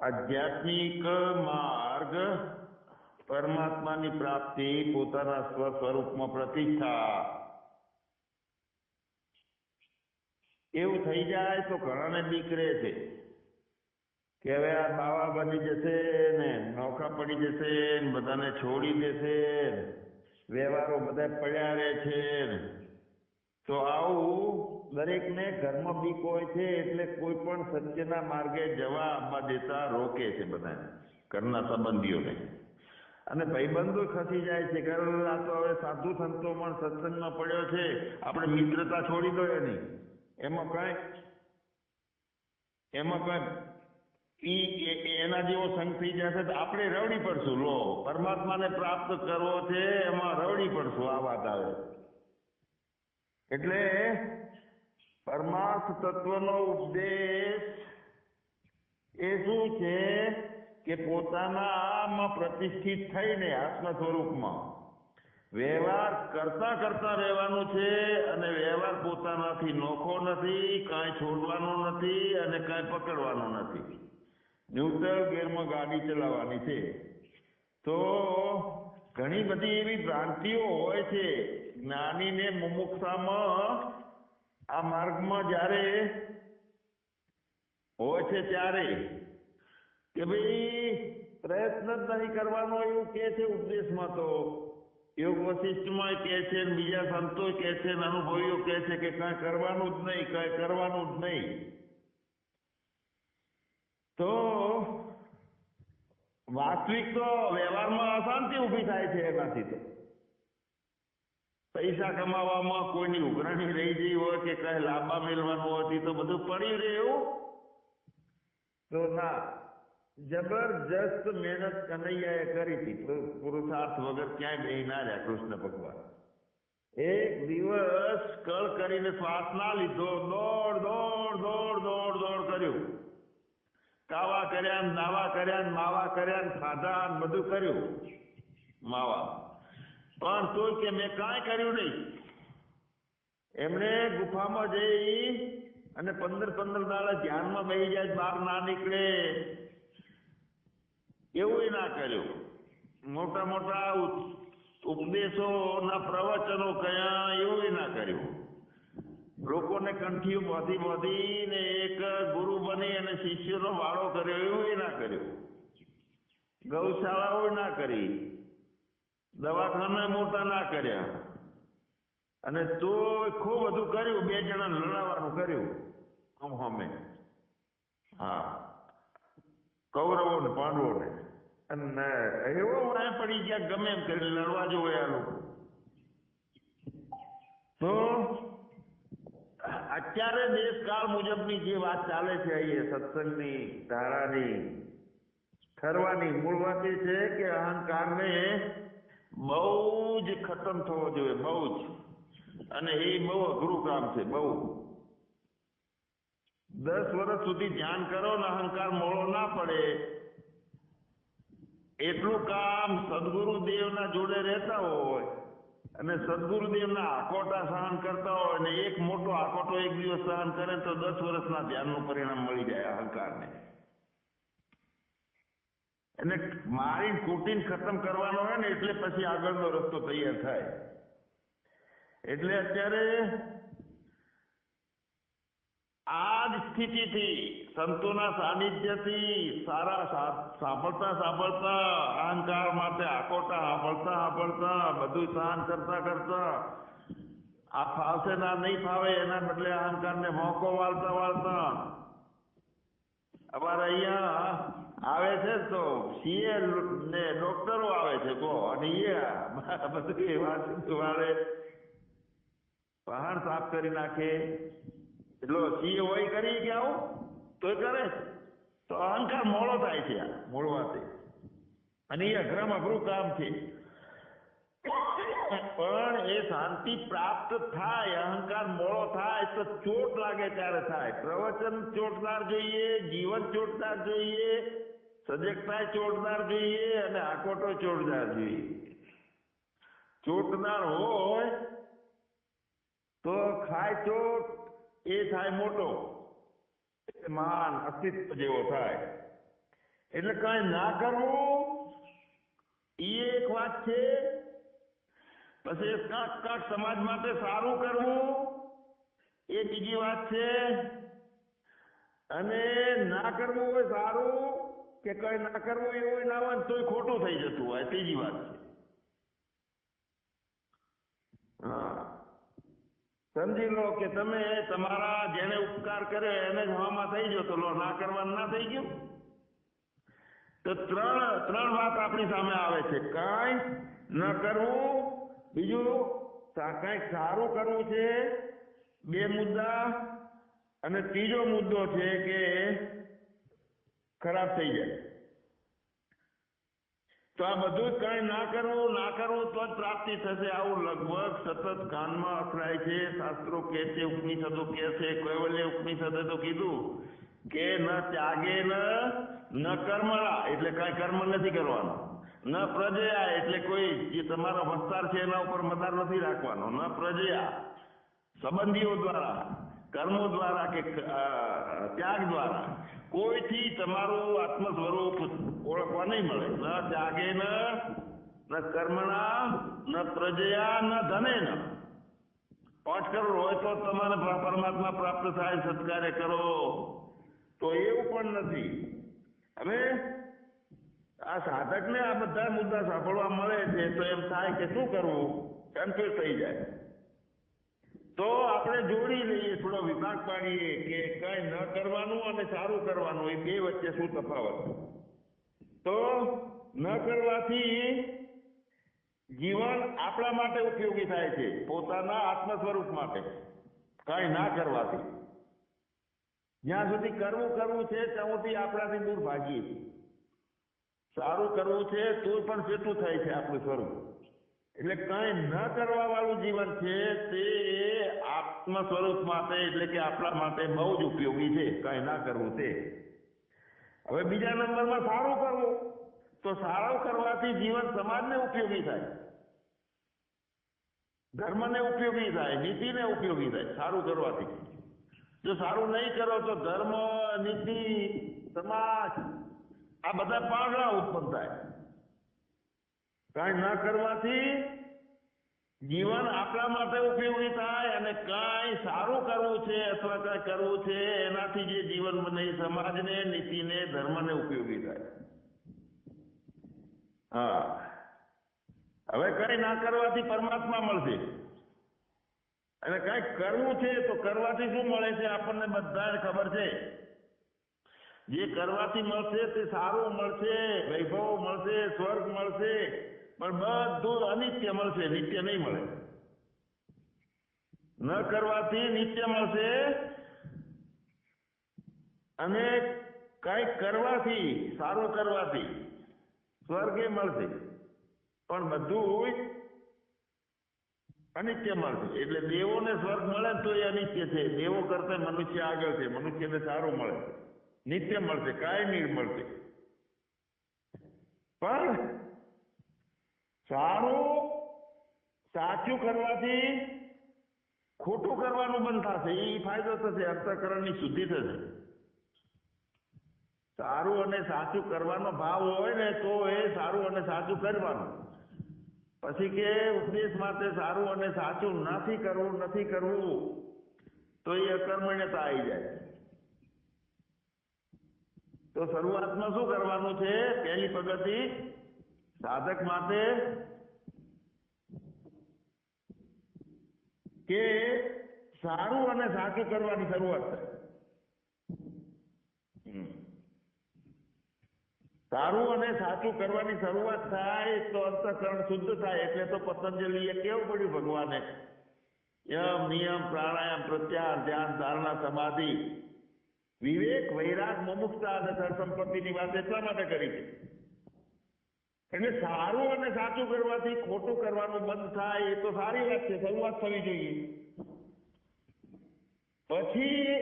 આધ્યાત્મિક માર્ગ, પરમાત્માની પ્રાપ્તિ, પોતાના સ્વસ્વરૂપમાં પ્રતિષ્ઠા, એવું થઈ જાય તો ઘણાને બીક રહે છે કે હવે આ બાવા બની જશે ને નોખા પડી જશે ને બધાને છોડી દેશે, વ્યવહારો બધા પડ્યા રહે છે. તો આવું દરેકને ઘરમાં બીક હોય છે, એટલે કોઈ પણ સત્યના માર્ગે જવા આવવા દેતા રોકે છે બધાને, ઘરના સંબંધીઓને. અને ભાઈબંધો ખસી જાય છે કે આ તો હવે સાધુ સંતોમાં સત્સંગમાં પડ્યો છે, આપણે મિત્રતા છોડી દો એની, એમાં કઈ એના જેવો સંગ થઈ જશે તો આપણે રવડી પડશું. લો, પરમાત્માને પ્રાપ્ત કરવો છે એમાં રવડી પડશું, આ વાત આવે. એટલે પરમાર્થ તત્વનો ઉપદેશ એ શું છે કે પોતાનામાં પ્રતિષ્ઠિત થઈને આત્મ સ્વરૂપમાં વ્યવહાર કરતા કરતા રહેવાનું છે. અને વ્યવહાર પોતાનાથી નોખો નથી, કાંઈ છોડવાનો નથી અને કાંઈ પકડવાનો નથી. ન્યુટ્રલ ગેરમાં ગાડી ચલાવવાની છે. તો ઘણી બધી એવી ભ્રાંતિઓ હોય છે જ્ઞાનીને મુમુક્ષામાં, આ માર્ગમાં જ્યારે હોય છે ત્યારે કે ભાઈ પ્રયત્ન જ નહીં કરવાનો એવું કે છે ઉપદેશમાં. તો યોગ વશિષ્ઠમાં કહે છે, બીજા સંતો કહે છે, અનુભવીઓ કહે છે કે કાંઈ કરવાનું જ નહીં, કાંઈ કરવાનું જ નહીં. તો વાસ્તવિક તો વ્યવહારમાં અશાંતિ ઊભી થાય છે એનાથી. તો પૈસા કમાવામાં કોઈની ઉઘરાણી રહી ગઈ હોય કે કઈ લાંબા મેળવાનું હોય તો બધું પડ્યું રહે એવું તો ના. જબરજસ્ત મહેનત કનૈયાએ કરી હતી, પુરુષાર્થ વગર ક્યાંય બેહી ના રહ્યા કૃષ્ણ ભગવાન. એક દિવસ કળ કરીને શ્વાસ ના લીધો, દોડ દોડ દોડ દોડ દોડ કર્યું, કાવા કર્યા, દાવા કર્યા, માવા કર્યા, ખાધા, બધું કર્યું માવા, પણ તોય કે મેં કાંઈ કર્યું નહીં. એમણે ગુફામાં જઈ અને 15 દાડા ધ્યાનમાં બેસી જાય, બહાર ના નીકળે એવું ના કર્યું. મોટા મોટા ઉપદેશોના પ્રવચનો કયા એવું ના કર્યું. લોકોને કંઠીઓ બાંધીને એક ગુરુ બની અને શિષ્યનો વાળો કર્યો એવું ના કર્યું. ગૌશાળાઓ ના કરી, દવાખાના મોટા ના કર્યા. અને તો ખૂબ બધું કર્યું, 2 જણા લડાવવાનું કર્યું હમે. હા, કૌરવો ને પાંડવો ને. અને એવો વાય પડી ગયા, ગમે એમ કરી લડવા જો આ લોકો. તો અત્યારે દેશકાળ મુજબની જે વાત ચાલે છે અહીંયા સત્સંગની ધારાની ઠરવાની મૂળ વાત એ છે કે અહંકારને બહુ જ ખતમ થવો જોઈએ, બહુ જ. અને એ બહુ અઘરું કામ છે, બહુ. 10 વર્ષ સુધી ધ્યાન કરો ને અહંકાર મોળો ના પડે એટલું કામ સદગુરુદેવના જોડે રહેતા હોય અને સદગુરુદેવના આકોટા સહન કરતા હોય ને એક મોટો આકોટો એક દિવસ સહન કરે તો 10 વર્ષના ધ્યાનનું પરિણામ મળી જાય અહંકારને. એને મારી કૂટીને ખતમ કરવાનો હોય ને એટલે પછી આગળનો રસ્તો તૈયાર થાય. એટલે અત્યારે આ જ સ્થિતિથી, સંતોના સાનિધ્યથી, સારા સાંભળતા અહંકાર માટે આકોટા સાંભળતા બધું સહન કરતા આ ફાવશે ના નહીં ફાવે એના બદલે અહંકારને મોકો વાળતા અમારે અહીંયા આવે છે તો સીએ ને ડોક્ટરો આવે છે કહો, અને એ બધું વાળે પહાડ સાફ કરી નાખે. એટલો સીએ હોય કરી કે આવું તો કરે તો અહંકાર મોડો થાય છે આ મૂળ વાતે. અને એ અઘરું કામ છે. પણ એ શાંતિ પ્રાપ્ત થાય, અહંકાર મોડો થાય તો ચોટ લાગે ત્યારે થાય. પ્રવચન ચોટદાર જોઈએ, જીવન ચોટદાર જોઈએ, સજગતા ચોટદાર જોઈએ અને આકોટો ચોટદાર જોઈએ. ચોટદાર હોય તો ખાય ચોટ એ થાય મોટો, મહાન અસ્તિત્વ જેવો થાય. એટલે કઈ ના કરવું એ એક વાત છે. પછી કાંક સમાજ માટે સારું કરવું એ બીજી વાત છે. અને ના કરવું હોય સારું કે કઈ ના કરવું એવું ના હોય તોય ખોટું થઈ જતું હોય ત્રીજી વાત છે. હા, સમજી લો કે તમે તમારા જેને ઉપકાર કરે એને જ હવામાં થઈ ગયો તો લો ના કરવાનું ના થઈ ગયું. તો ત્રણ વાત આપણી સામે આવે છે. કાંઈ ન કરવું, બીજું કાંઈક સારું કરવું છે, બે મુદ્દા, અને ત્રીજો મુદ્દો છે કે ખરાબ થઈ જાય. તો આ બધું જ કઈ ના કરવું તો જ પ્રાપ્તિ થશે. આવું લગભગ સતત કાનમાં અખડાય છે. શાસ્ત્રો કહે છે, ઉપનિષદો કહે છે, કૈવલ્ય ઉપનિષદે તો કીધું કે ન ત્યાગે ન કર્મણા એટલે કઈ કર્મ નથી કરવાનો, ન પ્રજયા એટલે કોઈ જે તમારો વસ્તાર છે એના ઉપર મદાર નથી રાખવાનો, ન પ્રજયા સંબંધીઓ દ્વારા, કર્મો દ્વારા કે ત્યાગ દ્વારા કોઈથી તમારું આત્મ સ્વરૂપ ઓળખવા નહીં મળે. ન ત્યાગે ન કર્મણા ન પ્રજયા ન ધને ન. 5 કરોડ હોય તો તમારે પરમાત્મા પ્રાપ્ત થાય, સત્કાર્ય કરો, તો એવું પણ નથી. હવે આ સાધકને આ બધા મુદ્દા સાંભળવા મળે છે તો એમ થાય કે શું કરવું, કન્ફ્યુઝ થઈ જાય. તો આપણે જોડી લઈએ, થોડો વિભાગ પાડીએ કે કઈ ન કરવાનું અને સારું કરવાનું એ બે વચ્ચે શું તફાવત. તો ન કરવાથી જીવન આપણા માટે ઉપયોગી થાય છે, પોતાના આત્મ સ્વરૂપ માટે. કઈ ના કરવાથી જ્યાં સુધી કરવું છે ત્યાં સુધી આપણાથી દૂર ભાગીએ છીએ. સારું કરવું છે તો પણ પેટું થાય છે આપણું સ્વરૂપ. એટલે કઈ ન કરવા વાળું જીવન છે તે આત્મ સ્વરૂપ માટે એટલે કે આપણા માટે બહુ જ ઉપયોગી છે, કઈ ના કરવું તે. હવે બીજા નંબરમાં સારું કરવું, તો સારું કરવાથી જીવન સમાજને ઉપયોગી થાય, ધર્મને ઉપયોગી થાય, નીતિને ઉપયોગી થાય સારું કરવાથી. જો સારું નહીં કરો તો ધર્મ, નીતિ, સમાજ આ બધા પાંગડા ઉત્પન્ન થાય. કઈ ન કરવાથી જીવન આપણા માટે ઉપયોગી થાય, અને કઈ સારું કરવું છે અથવા કઈ કરવું છે એનાથી જે જીવન બને સમાજને, નીતિને, ધર્મને ઉપયોગી થાય. હા, હવે કઈ ના કરવાથી પરમાત્મા મળશે, અને કઈ કરવું છે તો કરવાથી શું મળે છે આપણને બધાને ખબર છે. જે કરવાથી મળશે તે સારું મળશે, વૈભવ મળશે, સ્વર્ગ મળશે, પણ બધું અનિત્ય મળશે, નિત્ય નહીં મળે. ન કરવાથી નિત્ય મળશે, અને કઈક કરવાથી, સારું કરવાથી સ્વર્ગે મળશે, પણ બધું અનિત્ય મળશે. એટલે દેવોને સ્વર્ગ મળે તો એ અનિત્ય છે, દેવો કરતા મનુષ્ય આગળ છે, મનુષ્યને સારું મળે, નિત્ય મળશે, કાયમી મળશે. પણ સાચું કરવાથી ખોટું કરવાનું બંધ થશે, એ ફાયદો થશે, અંતઃકરણની શુદ્ધિ થશે. સારું અને સાચું કરવાનો ભાવ હોય ને તો એ સારું અને સાચું કરવાનું. પછી કે ઉપદેશ માટે સારું અને સાચું નથી કરવું તો એ અકર્મણ્યતા આવી જાય. તો શરૂઆતમાં શું કરવાનું છે? પહેલી પગથી સાધક માટે કે સારું અને સાચું કરવાની શરૂઆત થાય. સારું અને સાચું કરવાની શરૂઆત થાય તો અંતઃકરણ શુદ્ધ થાય. એટલે તો પતંજલિએ કેવું પડ્યું ભગવાને, યમ, નિયમ, પ્રાણાયામ, પ્રત્યાહાર, ધ્યાન, ધારણા, સમાધિ, વિવેક, વૈરાગ, મુમુક્ષતા અને ધન સંપત્તિની વાત એટલા માટે કરી છે. એટલે સારું અને સાચું કરવાથી ખોટું કરવાનું બંધ થાય એ તો સારી વાત છે, શરૂઆત થવી જોઈએ. પછી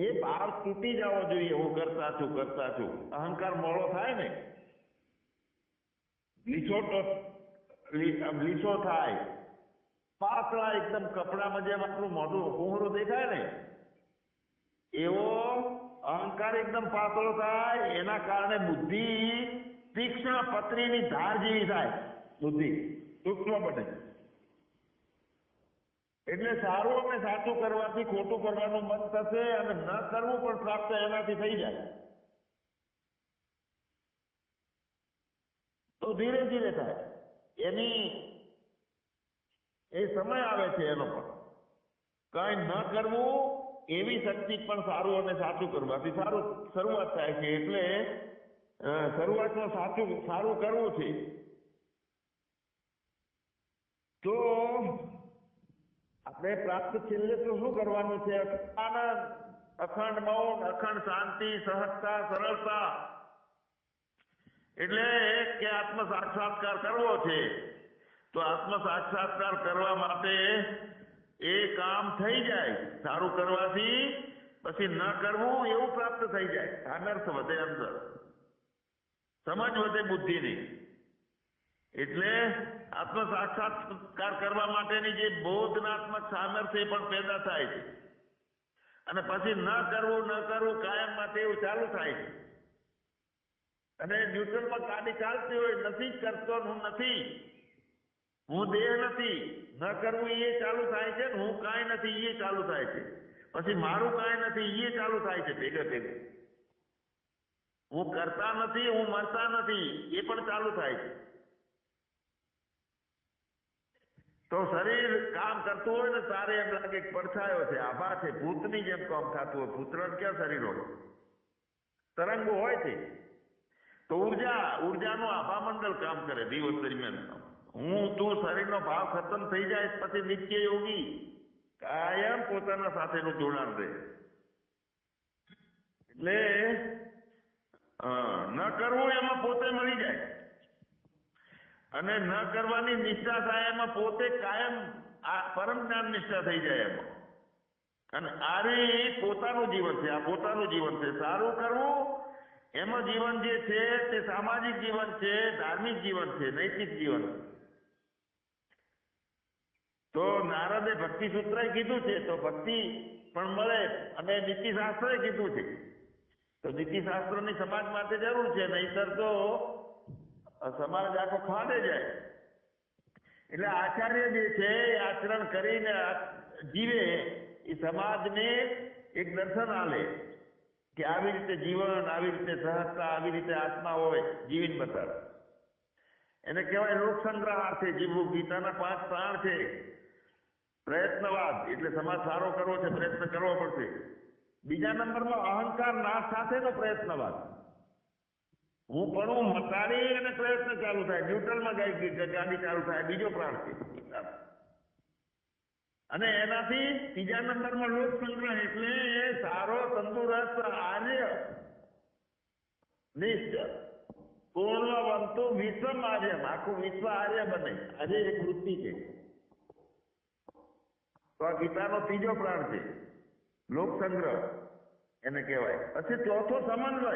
એ ભાવ તૂટી જવો જોઈએ, હું કરતા છું. અહંકાર મોડો થાય ને, લીસો થાય, પાતળા એકદમ કપડામાં જેમ આપણું મોઢું કુહરું દેખાય ને, એવો અહંકાર એકદમ પાતળો થાય, એના કારણે બુદ્ધિ તીક્ષ્ણ પત્રીની ધાર જેવી થાય, બુદ્ધિ સૂક્ષ્મ બને. એટલે સારું અને સાચું કરવાથી ખોટું કરવાનું મન થશે, અને ન કરવું પણ પ્રાપ્ત એનાથી થઈ જાય. તો ધીરે ધીરે થાય, એની એ સમય આવે છે એનો પણ. કઈ ન કરવું એવી શક્તિ પણ સારું અને સાચું કરવાથી સારું શરૂઆત થાય છે. એટલે શરૂઆતમાં સારું કરવું છે. તો આપણે પ્રાપ્ત છેલ્લે તો શું કરવાનું છે? આનંદ, અખંડ મૌન, અખંડ શાંતિ, સહજતા, સરળતા. એટલે કે આત્મ સાક્ષાત્કાર કરવો છે. તો આત્મ સાક્ષાત્કાર કરવા માટે એ કામ થઈ જાય. સારું કરવાથી પછી ન કરવું એવું પ્રાપ્ત થઈ જાય. સામર્થ્ય વધે, અંદર સમજ વધે બુદ્ધિની. એટલે આત્મ સાક્ષાત્કાર કરવા માટેની જે બોધનાત્મક સામર્થ્ય પણ પેદા થાય છે. અને પછી ન કરવું કાયમ માટે એવું ચાલુ થાય છે. અને ન્યુટ્રલમાં ગાડી ચાલતી હોય, નથી કરતો, હું નથી, હું દેહ નથી, ન કરવું એ ચાલુ થાય છે, હું કાંઈ નથી એ ચાલુ થાય છે. પછી મારું કાંઈ નથી એ ચાલુ થાય છે ભેગા ભેગું. હું કરતા નથી, હું મરતા નથી એ પણ ચાલુ થાય છે. તો શરીર કામ કરતું હોય ને તારે એમ લાગે પડછાયો છે, આભા છે, ભૂતની જેમ કામ થતું હોય. ભૂતરણ ક્યાં શરીર હોય? તરંગો હોય છે. તો ઉર્જાનું આભા મંડળ કામ કરે દિવસ દરમિયાન. હું તું શરીરનો ભાવ ખતમ થઈ જાય પછી નિત્ય યોગી કાયમ પોતાના સાથેનું જોડાણ રહે. એટલે ન કરવું એમાં પોતે મળી જાય, અને ન કરવાની નિષ્ઠા થાય એમાં પોતે કાયમ પરમ જ્ઞાન નિષ્ઠા થઈ જાય એમાં. અને આરી પોતાનું જીવન છે, આ પોતાનું જીવન છે. સારું કરવું એમાં જીવન જે છે તે સામાજિક જીવન છે, ધાર્મિક જીવન છે, નૈતિક જીવન છે. તો નારદે ભક્તિ સૂત્ર કીધું છે, તો ભક્તિ પણ મળે. અને નીતિશાસ્ત્રે કીધું છે, તો નીતિશાસ્ત્રની સમાજ માટે જરૂર છે, નહીતર તો સમાજ આખો ખાડે જાય. એટલે આચાર્ય જે છે એ આચરણ કરીને જીવે, એ સમાજને એક દર્શન આલે કે આવી રીતે જીવન, આવી રીતે સહજતા, આવી રીતે આત્મા હોય, જીવીને બતાવે. એને કહેવાય લોક સંગ્રહાર્થે જીવવું. ગીતાના 5 પ્રાણ છે. પ્રયત્નવાદ એટલે સમાજ સારો કરવો છે, પ્રયત્ન કરવો પડશે. બીજા નંબરમાં અહંકાર નાશ સાથેનો પ્રયત્નવાદ. હું પણ મટાડી અને પ્રયત્ન ચાલુ થાય, ન્યુટ્રલમાં ગાડી ચાલુ થાય, બીજો પ્રાણ છે. અને એનાથી ત્રીજા નંબરમાં લોક સંગ્રહ એટલે સારો તંદુરસ્ત આર્ય નિશ્ચય પૂર્ણવંતુ વિશ્વ આર્ય, આખું વિશ્વ આર્ય બને. આજે એક વૃત્તિ છે. તો આ ગીતાનો ત્રીજો પ્રાણ છે, લોક સંગ્રહ એને કહેવાય. પછી ચોથો સમન્વય.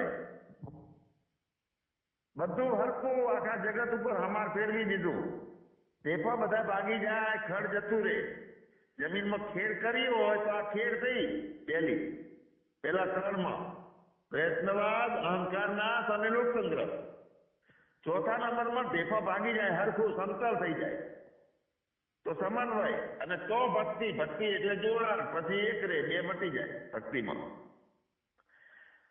બધું હરખું આખા જગત ઉપર હમાર ફેરવી દીધું. તેમાં બધા ભાગી જાય, ખડ જતું રહે. જમીનમાં ખેડ કરી હોય તો આ ખેડ થઈ પેલા ત્રણમાં પ્રયત્નવાદ, અહંકાર નાશ અને લોક સંગ્રહ. ચોથા નંબરમાં ઢેફા ભાગી જાય, હરખું સમતલ થઈ જાય તો સમન્વય. અને તો ભક્તિ એટલે જોડાણ. પછી એક રે, બે મટી જાય ભક્તિમાં.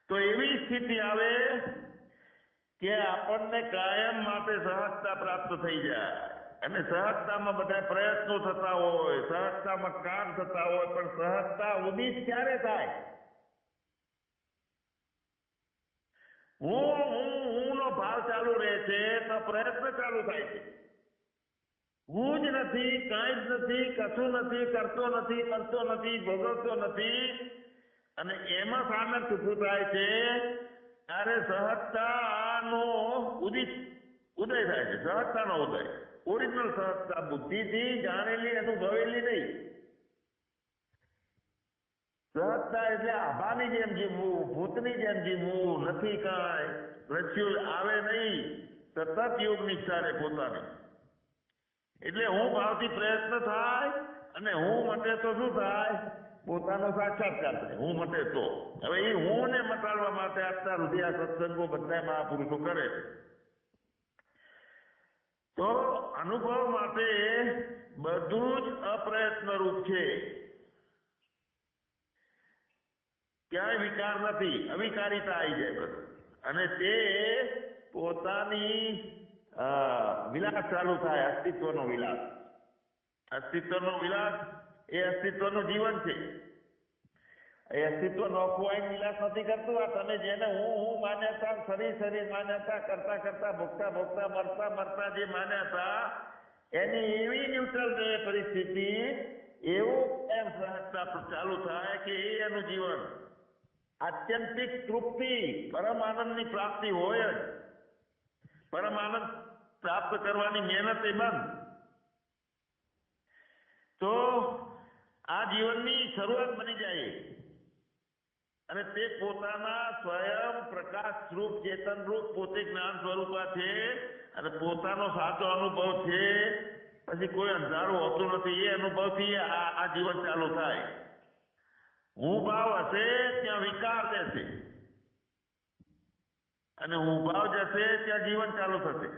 તો એવી સ્થિતિ આવે કે આપણને કાયમ માટે સહજતા પ્રાપ્ત થઈ જાય. અને સહજતામાં બધા પ્રયત્નો થતા હોય, સહજતામાં કામ થતા હોય, પણ સહજતા ઉદિત ક્યારે થાય? હું નો ભાવ ચાલુ રહે છે તો પ્રયત્ન ચાલુ થાય છે. હું જ નથી, કાંઈ જ નથી, કશું નથી, કરતો નથી, કરતો નથી, ભોગવતો નથી. અને એમાં સામર્થ્ય ઉભું થાય છે ત્યારે સહજતાનો ઉદય થાય છે. સહજતાનો ઉદય, ઓરિજિનલ સહજતા, બુદ્ધિથી જાણેલી, અનુભવેલી નહીં. સહજતા એટલે આભાની જેમ જીવવું, ભૂતની જેમ જીવવું, નથી કાંઈ, પ્રત્યુલ આવે નહીં, સતત યોગ નિષ્ઠા રહે પોતાની. એટલે હું ભાવથી પ્રયત્ન થાય, અને હું મટે તો શું થાય? પોતાનો સાક્ષાત્કાર થાય, હું મટે તો. હવે એ હું ને મટાડવા માટે અત્યાર સુધી આ સત્સંગો બધા મહાપુરુષો કરે છે. તો અનુભવ માટે બધું જ અપ્રયત્ન રૂપ છે. ક્યાંય વિકાર નથી, અવિકારીતા આવી જાય બધું. અને તે પોતાની વિલાસ ચાલુ થાય, અસ્તિત્વનો વિલાસ. અસ્તિત્વનો વિલાસ એ અસ્તિત્વનું જીવન છે. એ અસ્તિત્વ નોખવાય વિલાસ નથી કરતું. આ તમે જેને હું માન્યતા, શરીર માન્યતા કરતા કરતા, ભોગતા ભોગતા, મરતા મરતા જે માન્યતા, એની એવી ન્યુટ્રલ રહે પરિસ્થિતિ, એવું એમ સહજતા ચાલુ થાય કે એ એનું જીવન આત્યંતિક તૃપ્તિ, પરમ આનંદની પ્રાપ્તિ હોય જ. પરમ આનંદ પ્રાપ્ત કરવાની મહેનત એ બંધ. તો આ જીવનની શરૂઆત બની જાય. અને તે પોતાના સ્વયં પ્રકાશ રૂપ, ચેતન રૂપ, પોતે જ્ઞાન સ્વરૂપા છે અને પોતાનો સાચો અનુભવ છે. પછી કોઈ અંધારું હોતું નથી. એ અનુભવથી આ જીવન ચાલુ થાય. હું ભાવ હશે ત્યાં વિકાર રહેશે, અને હું ભાવ જશે ત્યાં જીવન ચાલુ થશે.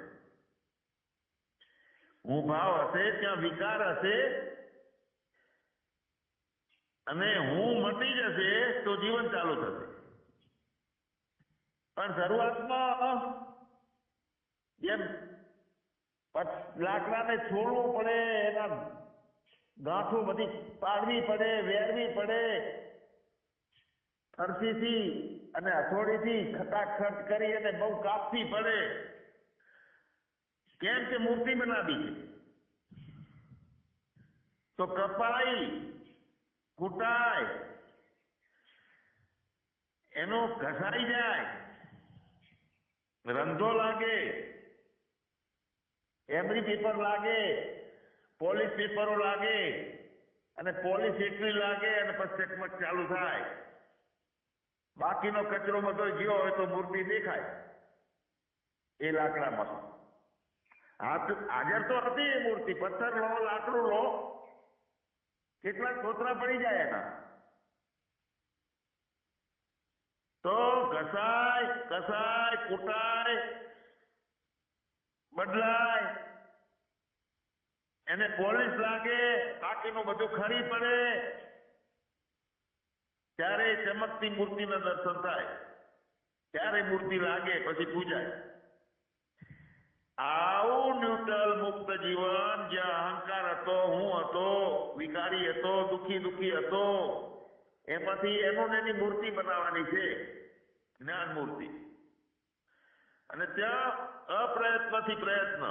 હું ભાવ હશે ત્યાં વિકાર હશે, અને હું મટી જશે તો જીવન ચાલુ થશે. પણ શરૂઆતમાં જેમ લાકડાને છોડવું પડે, એના ગાંઠો બધી પાડવી પડે, વેરવી પડે, ફરસીથી અને હથોડીથી ખટાખટ કરી અને બહુ કાપવી પડે. કેમ કે મૂર્તિ બનાવી છે. તો કપાઈ, કૂટાય, એનો ઘસાઈ જાય, રંધો લાગે, એમરી પેપર લાગે, પોલિશ પેપરો લાગે, અને પોલિશ એકલી લાગે, અને પછી ચકમક ચાલુ થાય. બાકીનો કચરો બધો ગયો હોય તો મૂર્તિ દેખાય એ લાકડામાં. હાજર તો હતી એ મૂર્તિ. પથ્થર લો, લાકડું લો, કેટલાક કોતરા પડી જાય એના. તો ઘસાય, કસાય, કૂટાય, બદલાય, એને પોલિશ લાગે, બાકીનું બધું ખરી પડે, ત્યારે ચમકતી મૂર્તિના દર્શન થાય. ત્યારે મૂર્તિ લાગે, પછી પૂજાય. આવું ન્યુટ્રલ મુક્ત જીવન, જ્યાં અહંકાર હતો, હું હતો, વિકારી હતો, દુઃખી હતો, એમાંથી એની મૂર્તિ બનાવવાની છે, જ્ઞાન મૂર્તિ. અને ત્યાં અપ્રયત્નથી પ્રયત્ન,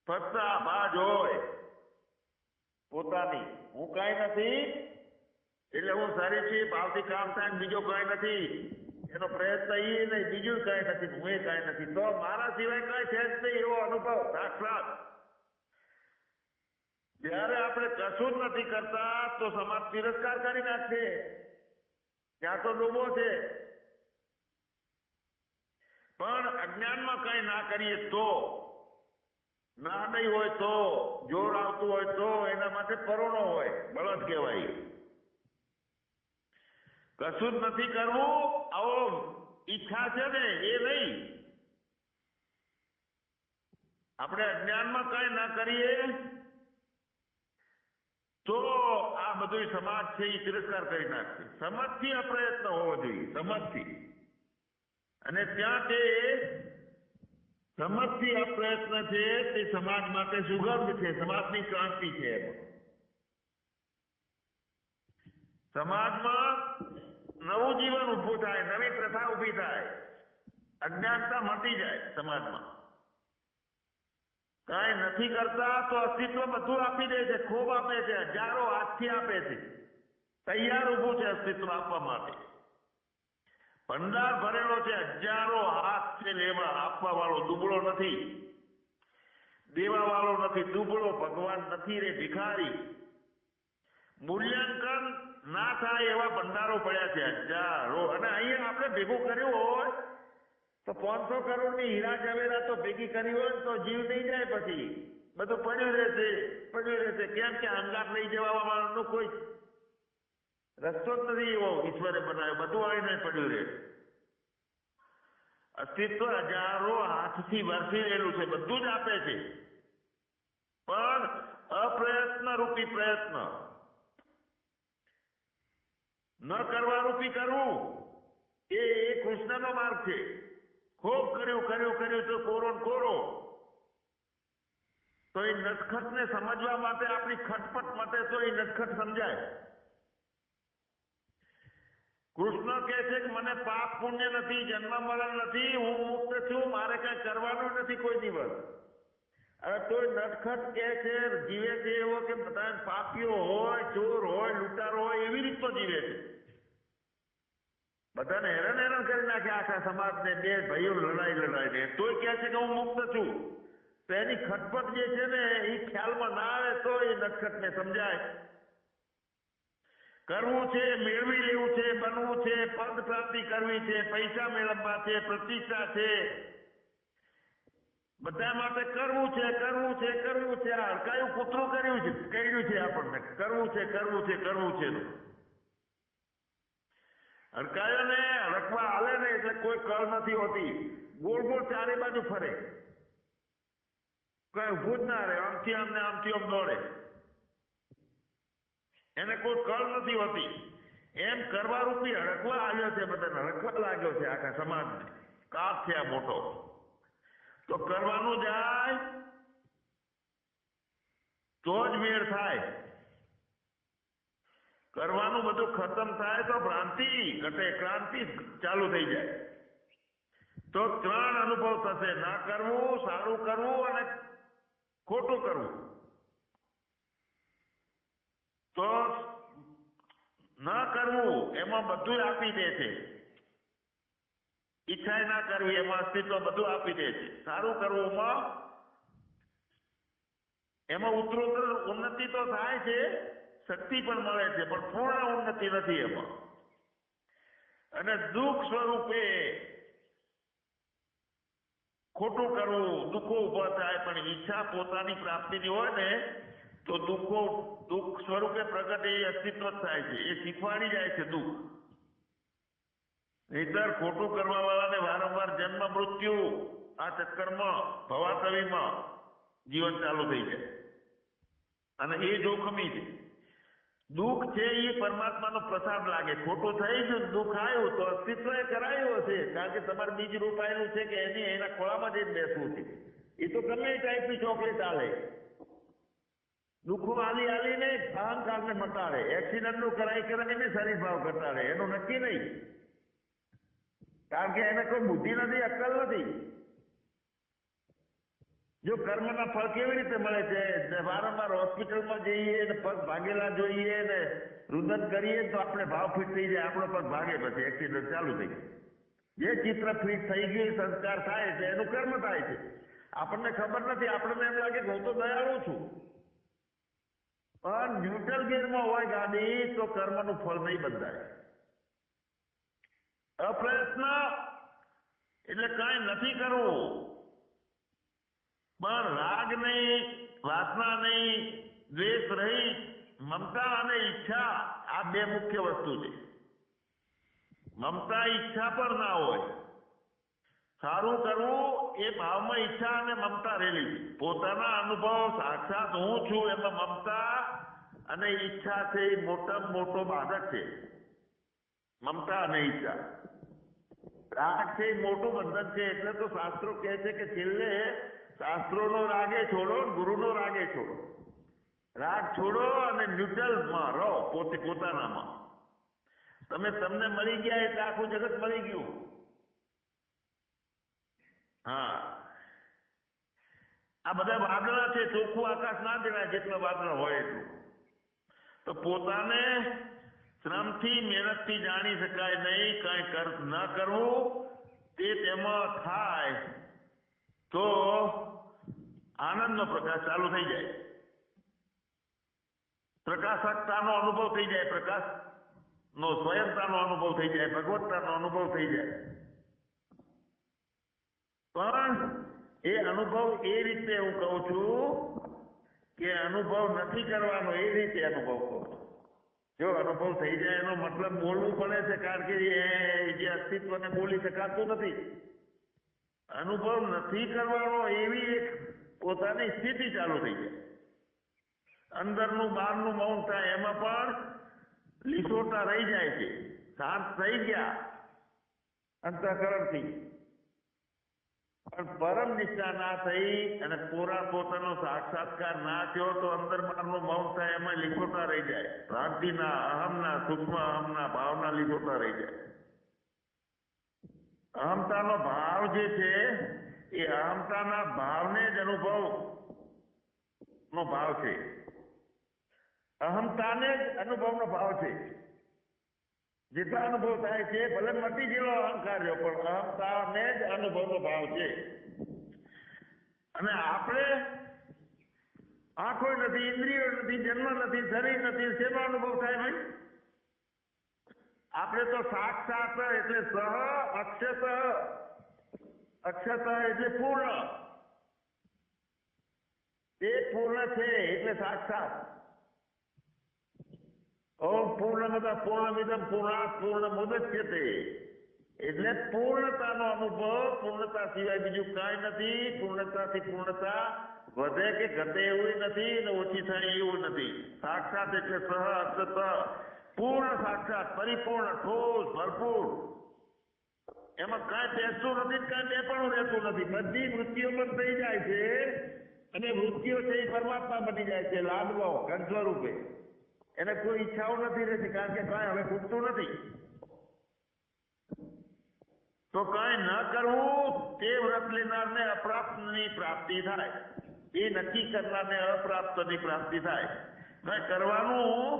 ફક્ત આભાસ હોય પોતાની. હું કાંઈ નથી એટલે હું સારી છે, ભાવથી કામ થાય, બીજો કાંઈ નથી. એનો પ્રયત્ન એ નહીં, બીજું કાંઈ નથી, હું એ કાંઈ નથી. તો મારા સિવાય કાંઈ છે જ નહીં, એવો અનુભવ સાક્ષાત. જ્યારે આપણે કશું જ નથી કરતા તો સમાજ તિરસ્કાર કરી નાખશે, ત્યાં તો ડૂબો છે. પણ અજ્ઞાનમાં કઈ ના કરીએ તો, ના નહીં હોય તો, જોર આવતું હોય તો, એના માટે પરોણો હોય, બળદ કહેવાય. કશું જ નથી કરવું, આવો ઈચ્છા છે ને એ નહીં. આપણે અજ્ઞાનમાં કઈ ના કરીએ તો આ બધું સમાજ છે એ તિરસ્કાર કરી નાખશે. સમજથી આ પ્રયત્ન હોવો જોઈએ, સમજથી. અને ત્યાં તે સમજથી આ પ્રયત્ન છે તે સમાજ માટે સુગંધ છે, સમાજની ક્રાંતિ છે. સમાજમાં નવું જીવન ઊભું થાય, નવી પ્રથા ઊભી થાય, અજ્ઞાનતા મટી જાય સમાજમાં. કાંઈ નથી કરતા તો અસ્તિત્વ બધું આપી દે છે, ખૂબ આપે છે, હજારો હાથથી આપે છે, તૈયાર ઊભું છે અસ્તિત્વ આપવા માટે. ભંડાર ભરેલો છે, હજારો હાથ છે લેવા આપવા વાળો, દુબળો નથી, દેવા વાળો નથી, દુબળો ભગવાન નથી રે, ભિખારી. મૂલ્યાંકન ના થાય એવા ભંડારો પડ્યા છે, હજારો. અને અહીંયા આપણે ભેગું કર્યું હોય તો 500 કરોડની હીરા જવેરા તો ભેગી કરી હોય તો જીવ નહીં જાય પછી. બધું પડ્યું રહેશે. કેમ કે અંગાત લઈ જવા વાળાનો કોઈ રસ્તો જ નથી એવો ઈશ્વરે બનાવ્યો. બધું આવીને પડ્યું રહે. અસ્તિત્વ હજારો હાથથી વરસી રહેલું છે, બધું જ આપે છે, પણ અપ્રયત્ન રૂપી પ્રયત્ન ન કરવા રૂપી કરવું એ કૃષ્ણનો માર્ગ છે. ખૂબ કર્યું તો કોરો તો એ નટખટને સમજવા માટે આપણી ખટપટ માટે તો એ નટખટ સમજાય. કૃષ્ણ કહે છે કે મને પાપ પુણ્ય નથી, જન્મ મરણ નથી, હું મુક્ત છું, મારે કઈ કરવાનું નથી કોઈ દિવસ. હવે તો નટખટ કહે છે, જીવે છે એવો કે બધા પાપીઓ હોય, ચોર હોય, લૂંટારો હોય, એવી રીતનો જીવે છે. બધાને હેરાન કરી નાખે આખા સમાજને, બે ભાઈઓ લડાઈને તોય કહે છે કે હું મુક્ત છું. તો એની ખટપટ જે છે ને એ ખ્યાલમાં ના આવે તો એ નટખટને સમજાય. કરવું છે, મેળવી લેવું છે, બનવું છે, પદ પ્રાપ્તિ કરવી છે, પૈસા મેળવવા છે, પ્રતિષ્ઠા છે, બધા માટે કરવું છે. આ હડકાયું કૂતરું કર્યું છે આપણને. કરવું છે. હડકાયોને હડકવા હાલે ને એટલે કોઈ કળ નથી હોતી. ગોળ ચારે બાજુ ફરે, કઈ ઊભું જ ના રહે. આમથી આમ દોડે, એને કોઈ કળ નથી હોતી. એમ કરવા રૂપી હડકવા આવ્યો છે, બધાને હડકવા લાગ્યો છે આખા સમાજને. કાપ છે આ મોટો. તો કરવાનું જાય તો જ મેળ થાય. કરવાનું બધું ખતમ થાય તો ભ્રાંતિ ઘટે, ક્રાંતિ ચાલુ થઈ જાય. તો 3 અનુભવ થશે: ના કરવું, સારું કરવું અને ખોટું કરવું. તો ન કરવું એમાં બધું આપી દે છે. ઈચ્છા ના કરવી એમાં અસ્તિત્વ બધું આપી દે છે. સારું કરવું એમાં ઉત્તરોત્તર ઉન્નતિ તો થાય છે, શક્તિ પણ મળે છે, પણ પૂર્ણ ઉન્નતિ નથી એમાં. અને દુઃખ સ્વરૂપે ખોટું કરવું, દુઃખો ઉભા થાય. પણ ઈચ્છા પોતાની પ્રાપ્તિની હોય ને તો દુઃખ સ્વરૂપે પ્રગટ એ અસ્તિત્વ જ થાય છે. એ શીખવાડી જાય છે દુઃખ. નહીતર ખોટું કરવા વાળાને વારંવાર જન્મ મૃત્યુ આ ચક્કરમાં ભવાતવીમાં જીવન ચાલુ થઈ જાય, અને એ જોખમી છે. દુઃખ છે એ પરમાત્માનો પ્રસાદ લાગે. ખોટું થઈ ગયું, દુઃખ આવ્યું તો અસ્તિત્વ એ કરાયું હશે, કારણ કે તમારે બીજ રોપાયેલું છે કે એના ખોળામાં જઈને બેસવું છે. એ તો ગમે એ ટાઈપની ચોકલેટ આલે, દુઃખો આલીને અહંકારને મટાડે, એક્સિડન્ટનું કરાઈને શરીર ભાવ ઘટાડે. એનું નક્કી નહીં, કારણ કે એને કોઈ બુદ્ધિ નથી, અક્કલ નથી. જો કર્મના ફળ કેવી રીતે મળે છે? વારંવાર હોસ્પિટલમાં જઈએ ને પગ ભાગેલા જોઈએ ને રુદન કરીએ તો આપણે ભાવ ફિટ થઈ જાય, આપણો પગ ભાગે, પછી એક્સિડન્ટ ચાલુ થઈ જાય. જે ચિત્ર ફિટ થઈ ગયું, સંસ્કાર થાય છે, એનું કર્મ થાય છે. આપણને ખબર નથી, આપણને એમ લાગે કે હું તો દયાળુ છું, પણ ન્યુટ્રલ ગિયરમાં હોય ગાડી તો કર્મનું ફળ નહીં બંધાય. અપ્રયત્ન એટલે કઈ નથી કરવું, પણ રાગ નહીં, વાસના નહીં, દ્વેષ રહી, મમતા અને ઈચ્છા આ 2 મુખ્ય વસ્તુ છે. મમતા ઈચ્છા પર ના હોય. સારું કરવું એ ભાવમાં ઈચ્છા અને મમતા રહેલી છે. પોતાના અનુભવ સાક્ષાત હું છું એમાં મમતા અને ઈચ્છા છે એ મોટામાં મોટો બાધક છે. મમતા અને ઈચ્છા, રાગ છે એ મોટું બંધન છે. એટલે તો શાસ્ત્રો કહે છે કે છેલ્લે શાસ્ત્રોનો રાગે છોડો, ગુરુનો રાગે છોડો. રાગ છોડો અને ન્યુટ્રલમાં રહો, પોતાનામાં. તમને મળી ગયા એટલે આખું જગત મળી ગયું. હા, આ બધા વાદળા છે, ચોખ્ખું આકાશ ના દેવાય, જેટલા વાદળા હોય એટલું. તો પોતાને શ્રમથી, મહેનતથી જાણી શકાય નહીં. કઈ ન કરવું તે તેમાં થાય તો આનંદનો પ્રકાશ ચાલુ થઈ જાય, પ્રકાશકતાનો અનુભવ થઈ જાય, પ્રકાશનો સ્વયંતાનો અનુભવ થઈ જાય, ભગવત્તાનો અનુભવ થઈ જાય. પણ એ અનુભવ એ રીતે હું કહું છું કે અનુભવ નથી કરવાનો એ રીતે અનુભવ કહું છું. જો અનુભવ થઈ જાય એનો મતલબ બોલવું પડે છે, કારણ કે એ જે અસ્તિત્વને બોલી શકાતું નથી. અનુભવ નથી કરવાનો એવી એક પોતાની સ્થિતિ ચાલુ થઈ જાય. અંદરનું બહારનું મૌન થાય, એમાં પણ લીસોટા રહી જાય છે, શાંત થઈ ગયા અંતઃકરણથી. પણ પરમ નિષ્ઠા ના થઈ અને પૂરા પોતાનો સાક્ષાત્કાર ના થયો તો અંદર બહારનું મૌન થાય, એમાં લીસોટા રહી જાય. ભ્રાંતિના, અહમના, સૂક્ષ્મ અહમના ભાવના લીસોટા રહી જાય. અહમતાનો ભાવ જે છે એ અહમતાના ભાવને જ અનુભવ નો ભાવ છે. અહમતાને જ અનુભવનો ભાવ છે. જેટલા અનુભવ થાય છે ભલે મટી ગયેલો અહંકાર રહ્યો, પણ અહમતાને જ અનુભવનો ભાવ છે. અને આપણે આંખો નથી, ઇન્દ્રિયો નથી, જન્મ નથી, શરીર નથી, શેનો અનુભવ થાય ભાઈ? આપણે તો સાક્ષાત એટલે સહ અક્ષત, અક્ષત એટલે પૂર્ણ. એ પૂર્ણ છે એટલે સાક્ષાત. ઓમ પૂર્ણમદ પૂર્ણમિદમ પૂર્ણાત પૂર્ણમુદચ્યતે. એટલે પૂર્ણતાનો અનુભવ, પૂર્ણતા સિવાય બીજું કાંઈ નથી. પૂર્ણતાથી પૂર્ણતા વધે કે ઘટે એવું નથી, અને ઓછી થાય એવું નથી. સાક્ષાત એટલે સહ અક્ષત, પૂર્ણ સાક્ષાત, પરિપૂર્ણ, ઠોસ, ભરપૂર. એમાં કાંઈ બેસતું નથી, કાંઈ બેપણું રહેતું નથી. બધી વૃત્તિઓ બંધ થઈ જાય છે, અને વૃત્તિઓ છે એ પરમાત્મા બની જાય છે, લાડવો ઘન સ્વરૂપે. એને કોઈ ઈચ્છાઓ નથી રહેતી, કારણ કે કાંઈ હવે ખૂટતું નથી. તો કાંઈ ન કરવું તે વ્રત લેનારને અપ્રાપ્તની પ્રાપ્તિ થાય. એ નક્કી કરનારને અપ્રાપ્તની પ્રાપ્તિ થાય. કાંઈ કરવાનું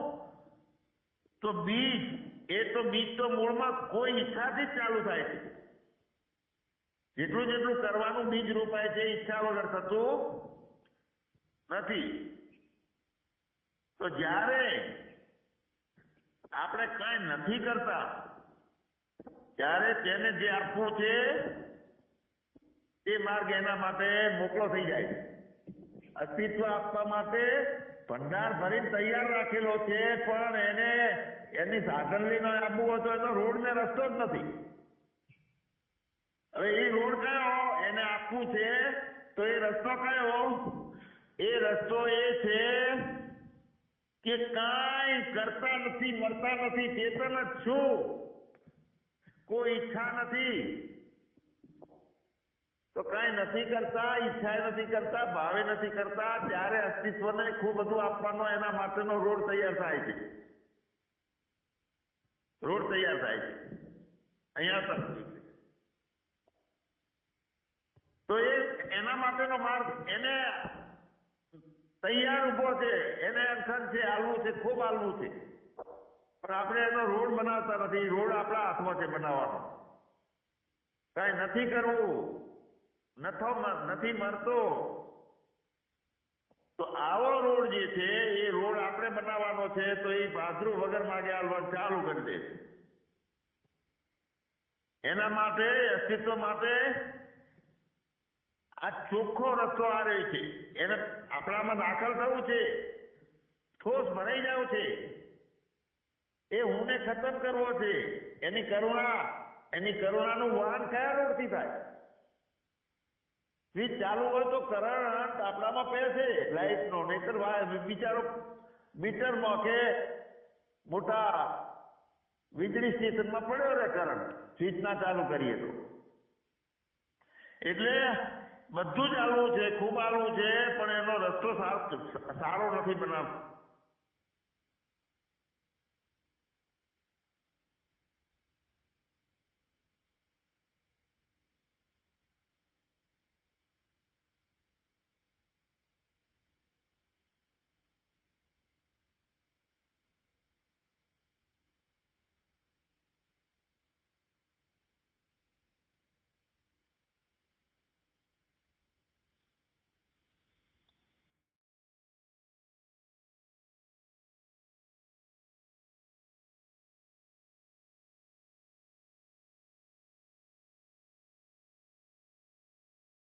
તો બીજ, એ તો બીજ તો મૂળમાં કોઈ ઈચ્છાથી જ ચાલુ થાય છે. જેટલું જેટલું કરવાનું બીજ રોપાય છે, ઈચ્છા વગર થતું નથી. તો જ્યારે આપણે કાંઈ નથી કરતા ત્યારે તેને જે આપવું છે તે માર્ગ એના માટે મોકળો થઈ જાય. અસ્તિત્વ આપવા માટે ભંડાર ભરીને તૈયાર રાખેલો છે, પણ એને એની સાધન લઈને આપવું હોય તો એનો રોડ ને રસ્તો જ નથી. હવે એ રોડ કયો એને આપવું છે, તો એ રસ્તો કયો? એ રસ્તો એ છે કે કાંઈ કરતા નથી, મળતા નથી, ચેતન જ છું, કોઈ ઈચ્છા નથી. તો કાંઈ નથી કરતા, ઈચ્છા નથી કરતા, ભાવે નથી કરતા, ત્યારે અસ્તિત્વને ખૂબ બધું આપવાનો એના માટેનો રોડ તૈયાર થાય છે. રોડ તૈયાર થાય છે અહીંયા તક. તો એ એના માટેનો માર્ગ એને તૈયાર ઉભો છે, એને અડચણ છે, હાલવું છે, ખૂબ હાલવું છે. પણ આપણે એનો રોડ બનાવતા નથી. રોડ આપણા હાથમાં છે બનાવવાનો. કાંઈ નથી કરવું, નથી મળતો. તો આવો રોડ જે છે એ રોડ આપણે બનાવવાનો છે. તો એ ભાદરું વગર માગે હાલવાનું ચાલુ કરી દે. એના માટે, અસ્તિત્વ માટે આ ચોખ્ખો રસ્તો આ રહ્યો છે. એને આપણામાં દાખલ થવું છે, ઠોસ ભરાઈ જવું છે. એ હુંને ખતમ કરવો છે. એની કરુણાનું વહન કયા રોડથી થાય? સ્વિચ ચાલુ હોય તો કરંટ આપણામાં પહેશે લાઈટનો, નહીતર બિચારો મીટરમાં કે મોટા વીજળી સ્ટેશનમાં પડ્યો રહે કરંટ, સ્વિચ ના ચાલુ કરીએ તો. એટલે બધું જ હાલવું છે, ખૂબ હાલવું છે, પણ એનો રસ્તો સારો નથી બનાવતો.